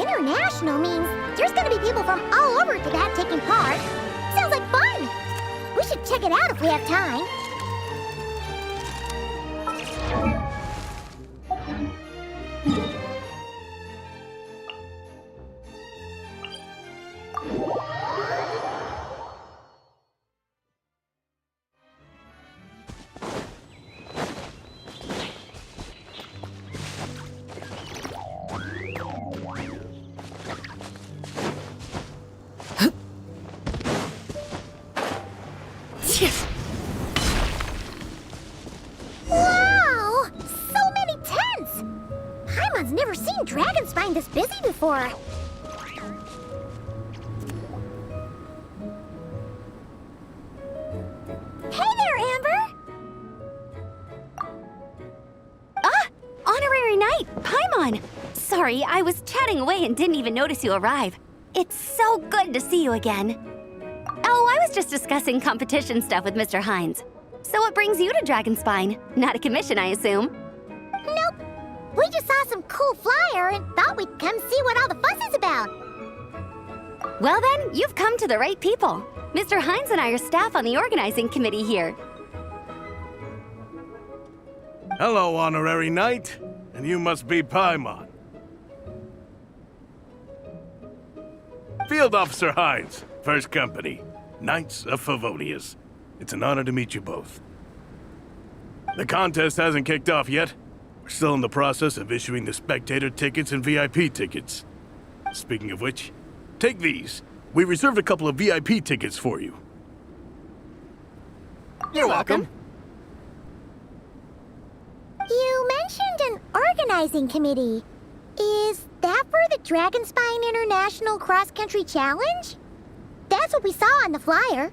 International means there's gonna be people from all over Tibet taking part. Sounds like fun! We should check it out if we have time. Wow! So many tents! Paimon's never seen Dragonspine this busy before. Hey there, Amber! Ah! Honorary Knight, Paimon! Sorry, I was chatting away and didn't even notice you arrive. It's so good to see you again. Oh, I was just discussing competition stuff with Mr. Hines. So what brings you to Dragonspine? Not a commission, I assume? Nope. We just saw some cool flyer and thought we'd come see what all the fuss is about. Well then, you've come to the right people. Mr. Hines and I are staff on the organizing committee here. Hello, Honorary Knight. And you must be Paimon. Field Officer Hines, First Company, Knights of Favonius. It's an honor to meet you both. The contest hasn't kicked off yet. We're still in the process of issuing the spectator tickets and VIP tickets. Speaking of which, take these. We reserved a couple of VIP tickets for you. You're welcome. You mentioned an organizing committee. Is that for the Dragonspine International Cross Country Challenge? That's what we saw on the flyer.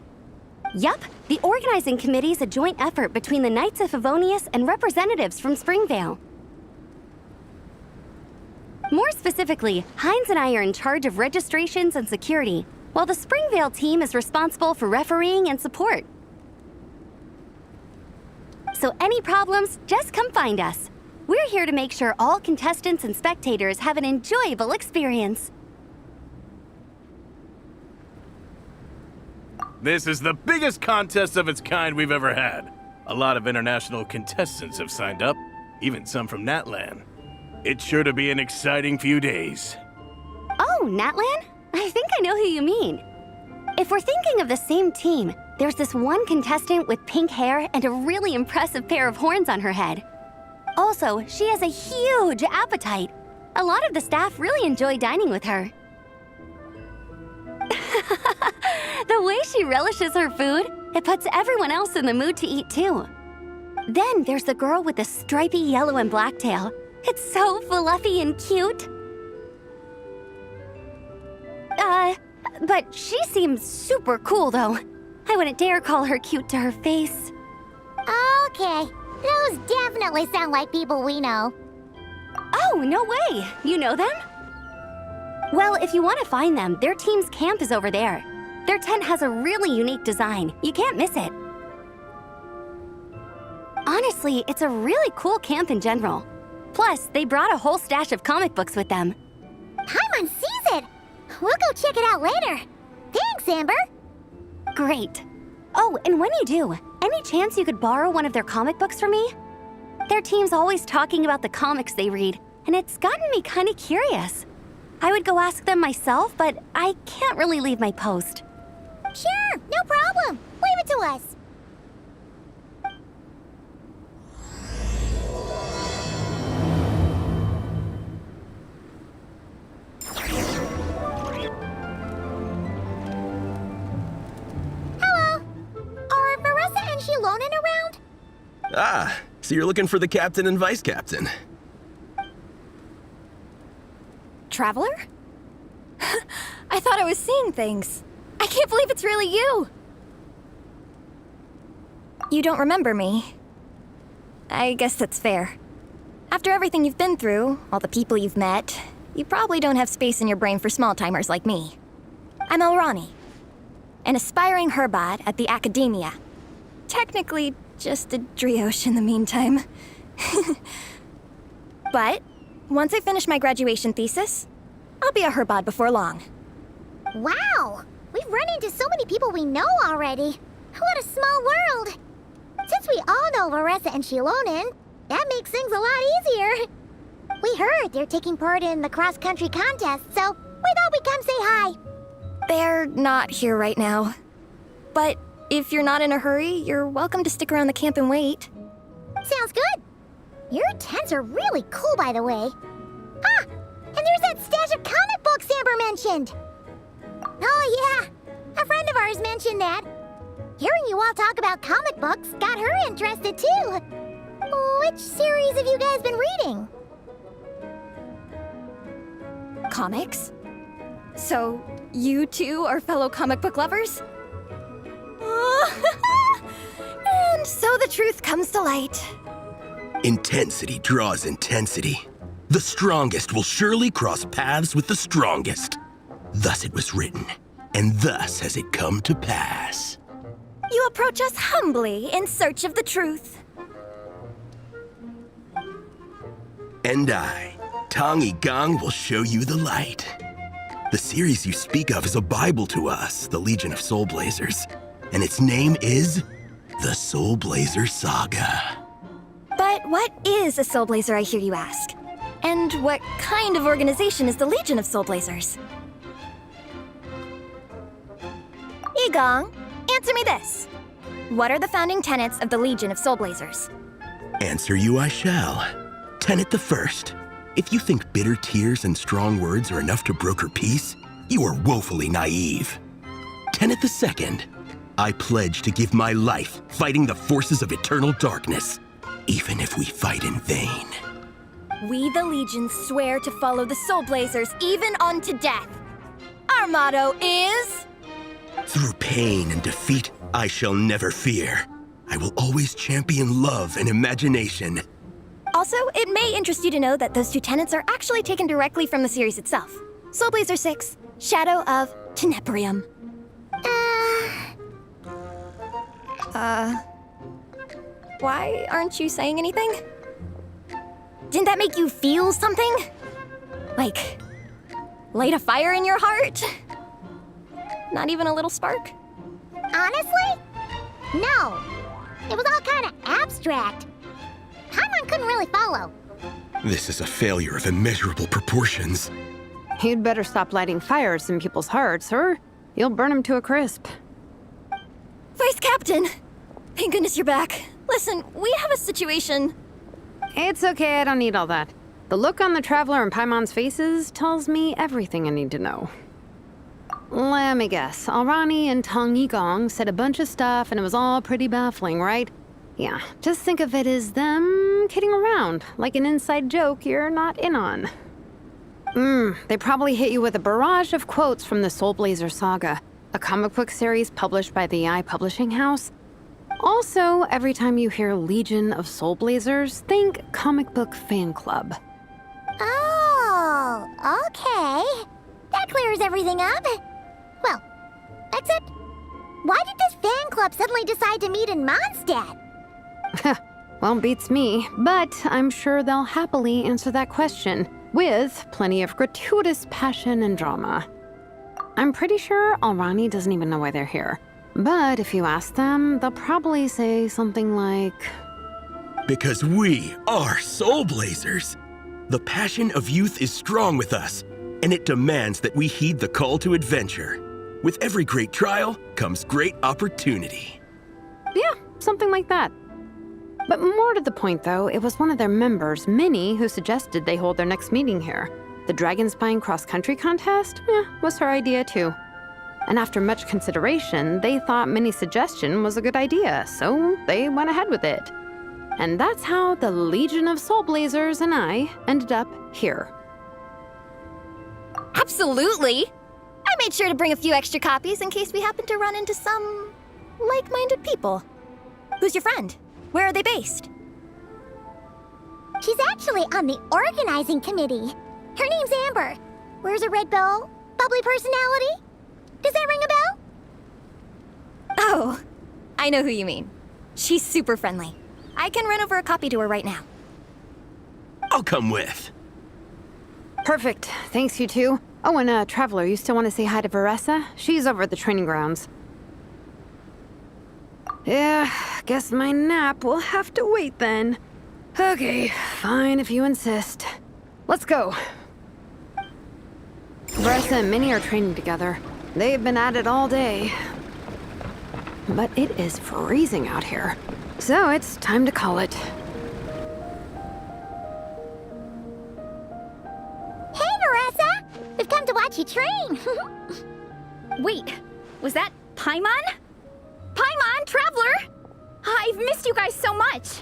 Yup, the organizing committee is a joint effort between the Knights of Favonius and representatives from Springvale. More specifically, Hines and I are in charge of registrations and security, while the Springvale team is responsible for refereeing and support. So any problems, just come find us. We're here to make sure all contestants and spectators have an enjoyable experience. This is the biggest contest of its kind we've ever had. A lot of international contestants have signed up, even some from Natlan. It's sure to be an exciting few days. Oh, Natlan? I think I know who you mean. If we're thinking of the same team, there's this one contestant with pink hair and a really impressive pair of horns on her head. Also, she has a huge appetite. A lot of the staff really enjoy dining with her. The way she relishes her food, it puts everyone else in the mood to eat too. Then there's the girl with the stripy yellow and black tail. It's so fluffy and cute. But she seems super cool though. I wouldn't dare call her cute to her face. Okay, those definitely sound like people we know. Oh, no way! You know them? Well, if you want to find them, their team's camp is over there. Their tent has a really unique design. You can't miss it. Honestly, it's a really cool camp in general. Plus, they brought a whole stash of comic books with them. Paimon sees it! We'll go check it out later. Thanks, Amber! Great. Oh, and when you do, any chance you could borrow one of their comic books from me? Their team's always talking about the comics they read, and it's gotten me kind of curious. I would go ask them myself, but I can't really leave my post. Sure, no problem. Leave it to us. Hello. Are Marissa and Shilonen around? Ah, so you're looking for the captain and vice captain. Traveler? I thought I was seeing things. I can't believe it's really you! You don't remember me. I guess that's fair. After everything you've been through, all the people you've met, you probably don't have space in your brain for small-timers like me. I'm Elrani, an aspiring herbot at the Academia. Technically, just a drioche in the meantime. But once I finish my graduation thesis, I'll be a herbod before long. Wow! We've run into so many people we know already. What a small world! Since we all know Larissa and Shilonen, that makes things a lot easier. We heard they're taking part in the cross-country contest, so we thought we'd come say hi. They're not here right now. But if you're not in a hurry, you're welcome to stick around the camp and wait. Sounds good. Your tents are really cool, by the way. Ah! And there's that stash of comic books Amber mentioned! Oh, yeah. A friend of ours mentioned that. Hearing you all talk about comic books got her interested, too. Which series have you guys been reading? Comics? So, you two are fellow comic book lovers? And so the truth comes to light. Intensity draws intensity. The strongest will surely cross paths with the strongest. Thus it was written, and thus has it come to pass. You approach us humbly in search of the truth. And I, Tong Gong, will show you the light. The series you speak of is a Bible to us, the Legion of Soulblazers, and its name is the Soulblazer Saga. But what is a Soulblazer, I hear you ask? And what kind of organization is the Legion of Soulblazers? Igong, answer me this. What are the founding tenets of the Legion of Soulblazers? Answer you I shall. Tenet the first. If you think bitter tears and strong words are enough to broker peace, you are woefully naive. Tenet the second. I pledge to give my life fighting the forces of eternal darkness, even if we fight in vain. We, the Legion, swear to follow the Soulblazers even unto death. Our motto is... Through pain and defeat, I shall never fear. I will always champion love and imagination. Also, it may interest you to know that those two tenets are actually taken directly from the series itself. Soulblazer 6, Shadow of Teneporium. Why aren't you saying anything? Didn't that make you feel something? Like, light a fire in your heart? Not even a little spark? Honestly? No. It was all kind of abstract. Paimon couldn't really follow. This is a failure of immeasurable proportions. You'd better stop lighting fires in people's hearts, or you'll burn them to a crisp. Vice Captain! Thank goodness you're back. Listen, we have a situation. It's okay, I don't need all that. The look on the Traveler and Paimon's faces tells me everything I need to know. Let me guess, Alrani and Tong Yigong said a bunch of stuff and it was all pretty baffling, right? Yeah, just think of it as them kidding around, like an inside joke you're not in on. They probably hit you with a barrage of quotes from the Soulblazer Saga, a comic book series published by the AI Publishing House. Also, every time you hear Legion of Soulblazers, think comic book fan club. Oh, okay. That clears everything up. Well, except, why did this fan club suddenly decide to meet in Mondstadt? Well, beats me, but I'm sure they'll happily answer that question, with plenty of gratuitous passion and drama. I'm pretty sure Alrani doesn't even know why they're here. But if you ask them, they'll probably say something like... Because we are Soulblazers. The passion of youth is strong with us, and it demands that we heed the call to adventure. With every great trial comes great opportunity. Yeah, something like that. But more to the point, though, it was one of their members, Minnie, who suggested they hold their next meeting here. The Dragonspine cross-country contest? Was her idea, too. And after much consideration, they thought Minnie's suggestion was a good idea, so they went ahead with it. And that's how the Legion of Soulblazers and I ended up here. Absolutely! I made sure to bring a few extra copies in case we happen to run into some like-minded people. Who's your friend? Where are they based? She's actually on the organizing committee. Her name's Amber. Wears a red bow, bubbly personality. Does that ring a bell? Oh, I know who you mean. She's super friendly. I can run over a copy to her right now. I'll come with. Perfect. Thanks, you two. Oh, and Traveler, you still want to say hi to Veressa? She's over at the training grounds. Yeah, guess my nap will have to wait then. Okay, fine if you insist. Let's go. Veressa and Minnie are training together. They've been at it all day. But it is freezing out here, so it's time to call it. Hey, Veressa! We've come to watch you train. Wait, was that Paimon? Paimon, Traveler! I've missed you guys so much.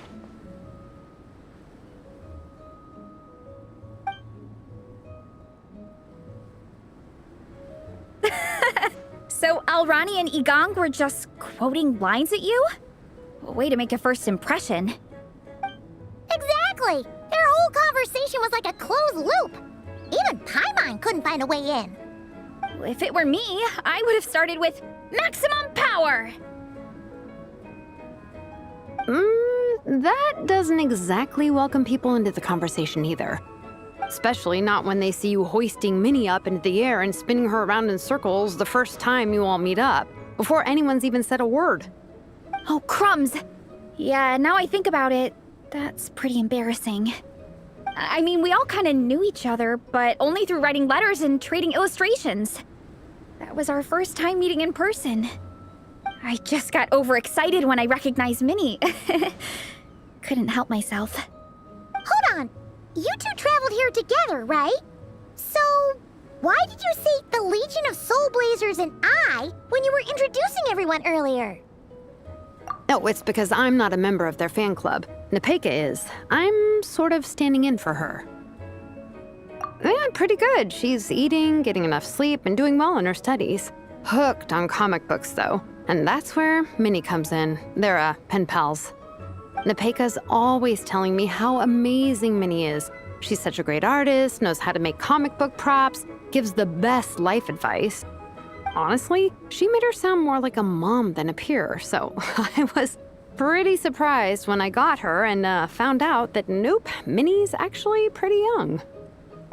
So Alrani and Igong were just quoting lines at you? Way to make a first impression. Exactly! Their whole conversation was like a closed loop. Even Paimon couldn't find a way in. If it were me, I would have started with maximum power. That doesn't exactly welcome people into the conversation either. Especially not when they see you hoisting Minnie up into the air and spinning her around in circles the first time you all meet up, before anyone's even said a word. Oh, crumbs. Yeah, now I think about it, that's pretty embarrassing. I mean, we all kind of knew each other, but only through writing letters and trading illustrations. That was our first time meeting in person. I just got overexcited when I recognized Minnie. Couldn't help myself. Hold on. You two traveled here together, right? So, why did you say the Legion of Soulblazers and I when you were introducing everyone earlier? No, it's because I'm not a member of their fan club. Nepeka is. I'm sort of standing in for her. Yeah, pretty good. She's eating, getting enough sleep, and doing well in her studies. Hooked on comic books, though. And that's where Minnie comes in. They're, pen pals. Nepeka's always telling me how amazing Minnie is. She's such a great artist, knows how to make comic book props, gives the best life advice. Honestly, she made her sound more like a mom than a peer, so I was pretty surprised when I got her and found out that nope, Minnie's actually pretty young.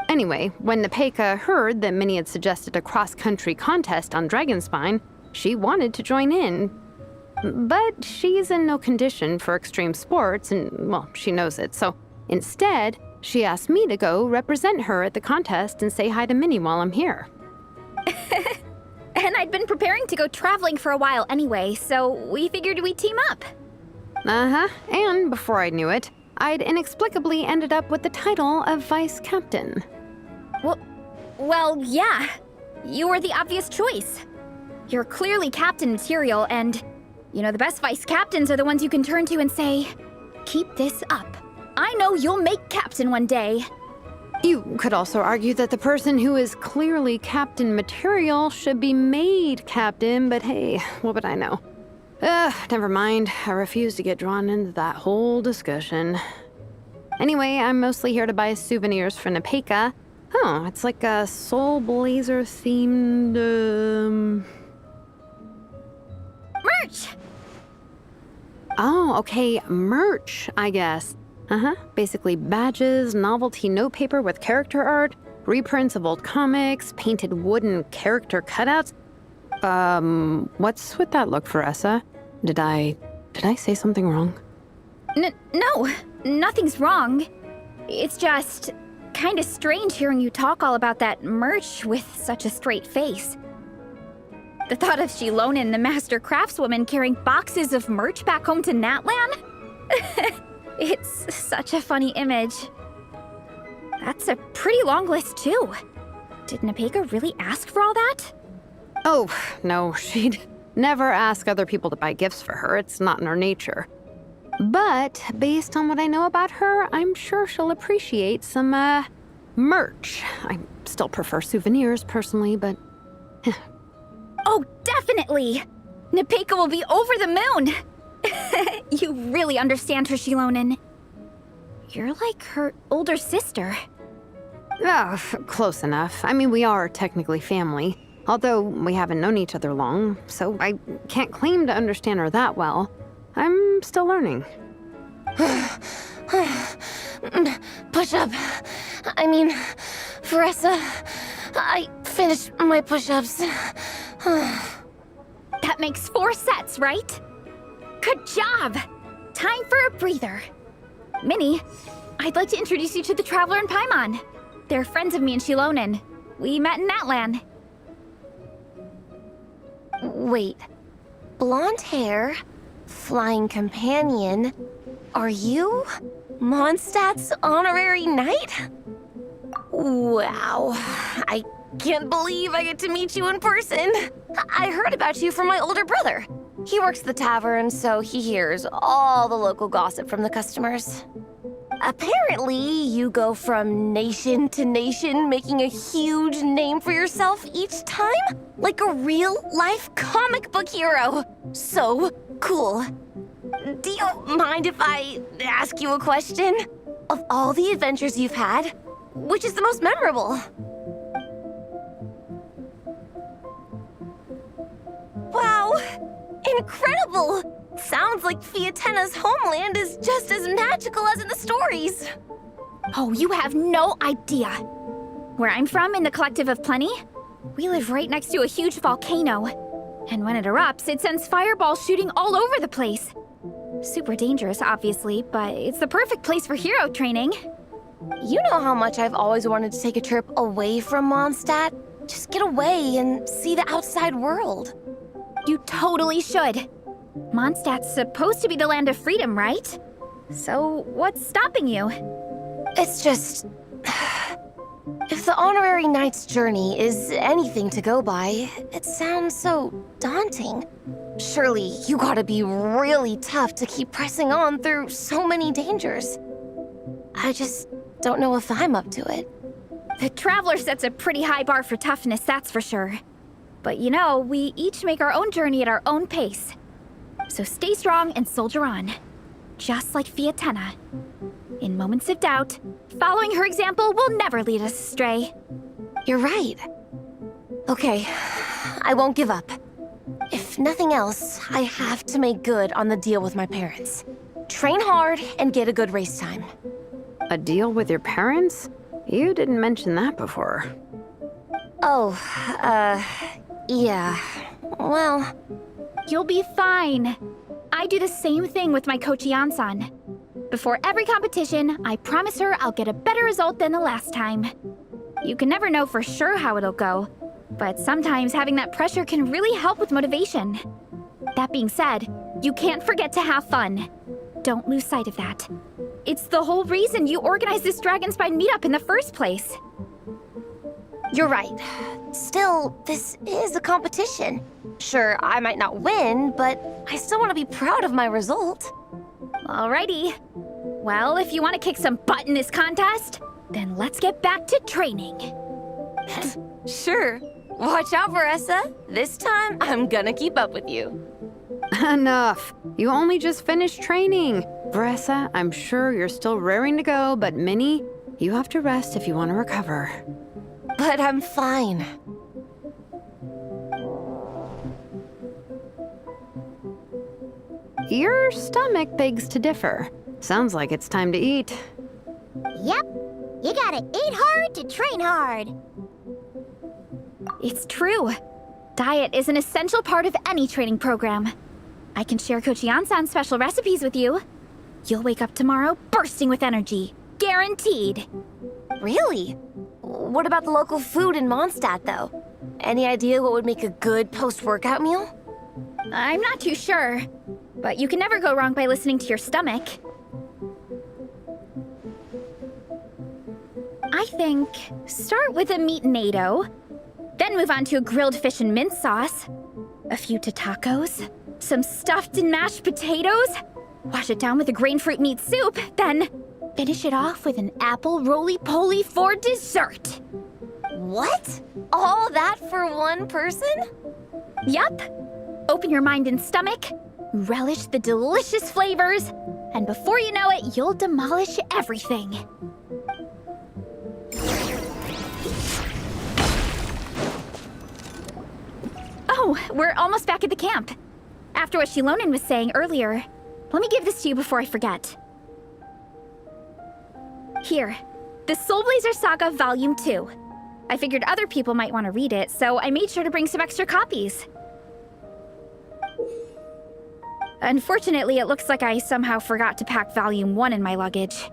Anyway, when Nepeka heard that Minnie had suggested a cross-country contest on Dragonspine, she wanted to join in. But she's in no condition for extreme sports, and, well, she knows it, so instead, she asked me to go represent her at the contest and say hi to Minnie while I'm here. And I'd been preparing to go traveling for a while anyway, so we figured we'd team up. Uh-huh, and before I knew it, I'd inexplicably ended up with the title of vice captain. Well, yeah. You were the obvious choice. You're clearly captain material, and, you know, the best vice captains are the ones you can turn to and say, keep this up. I know you'll make captain one day. You could also argue that the person who is clearly captain material should be made captain, but hey, what would I know? Never mind. I refuse to get drawn into that whole discussion. Anyway, I'm mostly here to buy souvenirs for Nepeka. Oh, it's like a Soulblazer themed, Merch! Oh, okay, merch, I guess. Basically badges, novelty notepaper with character art, reprints of old comics, painted wooden character cutouts. What's with that look, Veressa? Did I say something wrong? No, nothing's wrong. It's just kind of strange hearing you talk all about that merch with such a straight face. The thought of Shilonin, the master craftswoman, carrying boxes of merch back home to Natlan? It's such a funny image. That's a pretty long list, too. Did Nepeka really ask for all that? Oh, no, she'd never ask other people to buy gifts for her. It's not in her nature. But based on what I know about her, I'm sure she'll appreciate some, merch. I still prefer souvenirs, personally, but... Oh, definitely! Nepeka will be over the moon! You really understand her, Shilonin. You're like her older sister. Oh, close enough. I mean, we are technically family, although we haven't known each other long, so I can't claim to understand her that well. I'm still learning. Push up. I mean, Veressa, I finished my push-ups. That makes 4 sets, right? Good job! Time for a breather. Minnie, I'd like to introduce you to the Traveler and Paimon. They're friends of me and Shilonen. We met in Natlan. Wait. Blonde hair, flying companion. Are you Mondstadt's honorary knight? Wow. I can't believe I get to meet you in person. I heard about you from my older brother. He works at the tavern, so he hears all the local gossip from the customers. Apparently, you go from nation to nation, making a huge name for yourself each time? Like a real-life comic book hero. So cool. Do you mind if I ask you a question? Of all the adventures you've had, which is the most memorable? Wow! Incredible! Sounds like Fiatenna's homeland is just as magical as in the stories. Oh, you have no idea. Where I'm from, in the Collective of Plenty, we live right next to a huge volcano. And when it erupts, it sends fireballs shooting all over the place. Super dangerous, obviously, but it's the perfect place for hero training. You know how much I've always wanted to take a trip away from Mondstadt? Just get away and see the outside world. You totally should. Mondstadt's supposed to be the land of freedom, right? So what's stopping you? It's just... If the honorary knight's journey is anything to go by, it sounds so daunting. Surely you gotta be really tough to keep pressing on through so many dangers. I just don't know if I'm up to it. The Traveler sets a pretty high bar for toughness, that's for sure. But you know, we each make our own journey at our own pace. So stay strong and soldier on. Just like Fiatenna. In moments of doubt, following her example will never lead us astray. You're right. Okay, I won't give up. If nothing else, I have to make good on the deal with my parents. Train hard and get a good race time. A deal with your parents? You didn't mention that before. Oh, yeah. Well... You'll be fine. I do the same thing with my coach Yan-san. Before every competition, I promise her I'll get a better result than the last time. You can never know for sure how it'll go, but sometimes having that pressure can really help with motivation. That being said, you can't forget to have fun. Don't lose sight of that. It's the whole reason you organized this Dragonspine meetup in the first place. You're right. Still, this is a competition. Sure, I might not win, but I still want to be proud of my result. Alrighty. Well, if you want to kick some butt in this contest, then let's get back to training. Sure. Watch out, Varessa. This time, I'm gonna keep up with you. Enough. You only just finished training. Varessa, I'm sure you're still raring to go, but Minnie, you have to rest if you want to recover. But I'm fine. Your stomach begs to differ. Sounds like it's time to eat. Yep. You gotta eat hard to train hard. It's true. Diet is an essential part of any training program. I can share Coach Yan-san's special recipes with you. You'll wake up tomorrow bursting with energy. Guaranteed. Really? What about the local food in Mondstadt, though? Any idea what would make a good post-workout meal? I'm not too sure, but you can never go wrong by listening to your stomach. I think start with a meat natto, then move on to a grilled fish and mint sauce, a few tacos, some stuffed and mashed potatoes, wash it down with a grain fruit meat soup, then finish it off with an apple roly-poly for dessert. What? All that for one person? Yup. Open your mind and stomach, relish the delicious flavors, and before you know it, you'll demolish everything. Oh, we're almost back at the camp. After what Shilonen was saying earlier, let me give this to you before I forget. Here, the Soulblazers Saga Volume 2. I figured other people might want to read it, so I made sure to bring some extra copies. Unfortunately, it looks like I somehow forgot to pack Volume 1 in my luggage.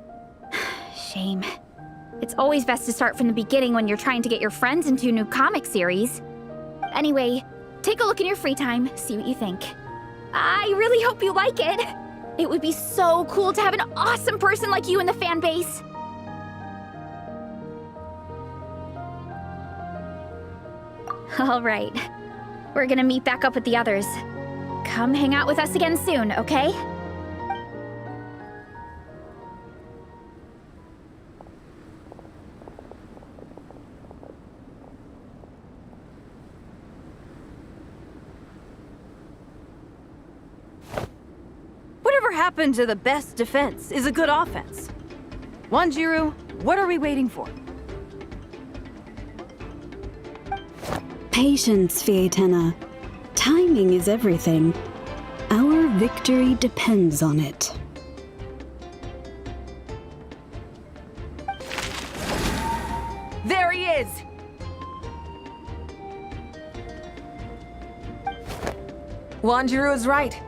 Shame. It's always best to start from the beginning when you're trying to get your friends into a new comic series. Anyway, take a look in your free time, see what you think. I really hope you like it. It would be so cool to have an awesome person like you in the fan base. All right. We're gonna meet back up with the others. Come hang out with us again soon, okay? Whatever happened to the best defense is a good offense? Wanjiru, what are we waiting for? Patience, Fietena. Timing is everything. Our victory depends on it. There he is! Wanjiru is right.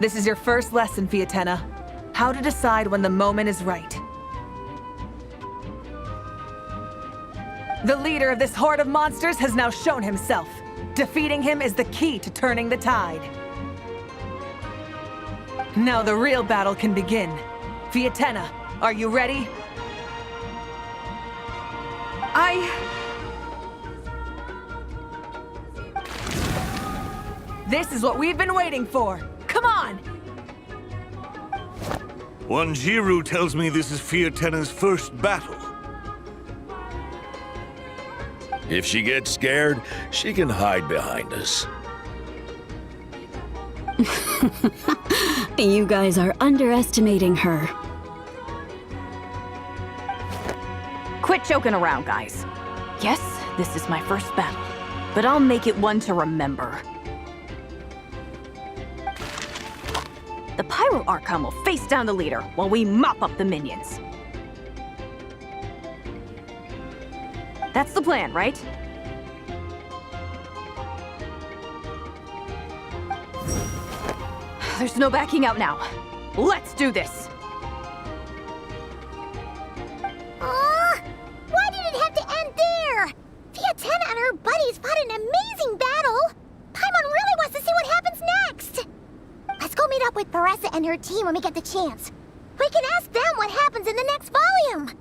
This is your first lesson, Fietena. How to decide when the moment is right. The leader of this horde of monsters has now shown himself. Defeating him is the key to turning the tide. Now the real battle can begin. Fietena, are you ready? This is what we've been waiting for. Come on! Wanjiru tells me this is Fietena's first battle. If she gets scared, she can hide behind us. You guys are underestimating her. Quit joking around, guys. Yes, this is my first battle, but I'll make it one to remember. The Pyro Archon will face down the leader while we mop up the minions. That's the plan, right? There's no backing out now. Let's do this! Why did it have to end there? Fietena and her buddies fought an amazing battle. Paimon really wants to see what happens next. Let's go meet up with Paressa and her team when we get the chance. We can ask them what happens in the next volume.